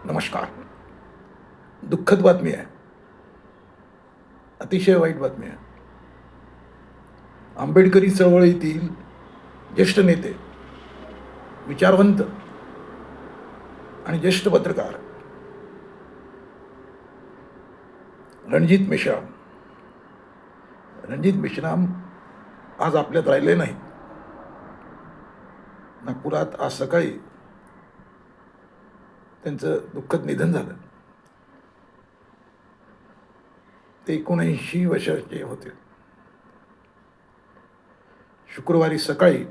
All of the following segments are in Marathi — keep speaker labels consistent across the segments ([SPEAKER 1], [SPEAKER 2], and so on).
[SPEAKER 1] नमस्कार. दुःखद बातमी आहे, अतिशय वाईट बातमी आहे. आंबेडकरी चळवळीतील ज्येष्ठ नेते, विचारवंत आणि ज्येष्ठ पत्रकार रणजित मेश्राम आज आपल्यात राहिले नाहीत. नागपुरात आज सकाळी त्यांचं दुःखद निधन झालं. ते 79 वर्षाचे होते. शुक्रवारी सकाळी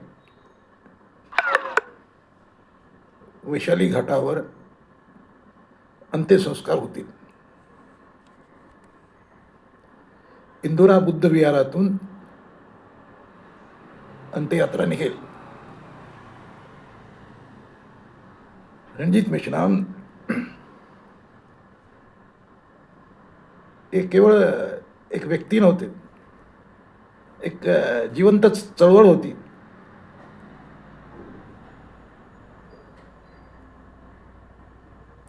[SPEAKER 1] वैशाली घाटावर अंत्यसंस्कार होतील. इंदोरा बुद्ध विहारातून अंत्ययात्रा निघेल. रणजित मेश्राम हे केवळ एक व्यक्ती नव्हते, एक जिवंत चळवळ होती.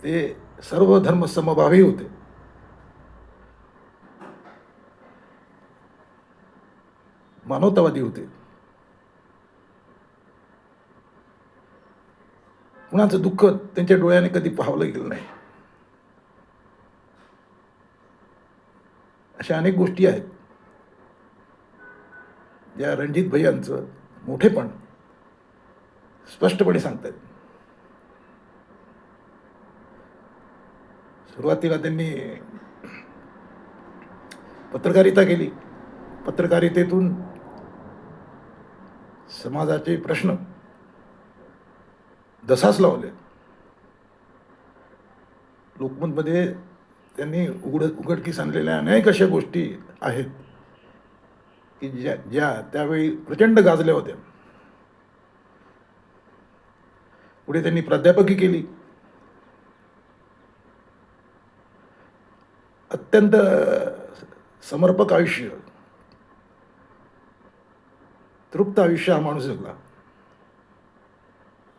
[SPEAKER 1] ते सर्व धर्म समभावी होते. मानवतावादी होते. कुणाचं दुःख त्यांच्या डोळ्याने कधी पाहावलं गेलं नाही. अशा अनेक गोष्टी आहेत ज्या रणजित भैयांचं मोठेपण स्पष्टपणे सांगतात. सुरुवातीला त्यांनी पत्रकारिता केली. पत्रकारितेतून समाजाचे प्रश्न दसास लावले. लोकमतमध्ये त्यांनी उघडकीस आणलेल्या अनेक अशा गोष्टी आहेत की ज्या त्यावेळी प्रचंड गाजल्या होत्या. पुढे त्यांनी प्राध्यापकी केली. अत्यंत समर्पक आयुष्य, तृप्त आयुष्य हा माणूस जगला.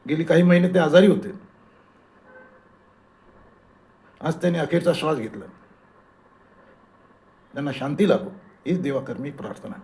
[SPEAKER 1] गेली काही महिने ते आजारी होते. आज त्यांनी अखेरचा श्वास घेतला. त्यांना शांती लाभो हीच देवाकरमी प्रार्थना.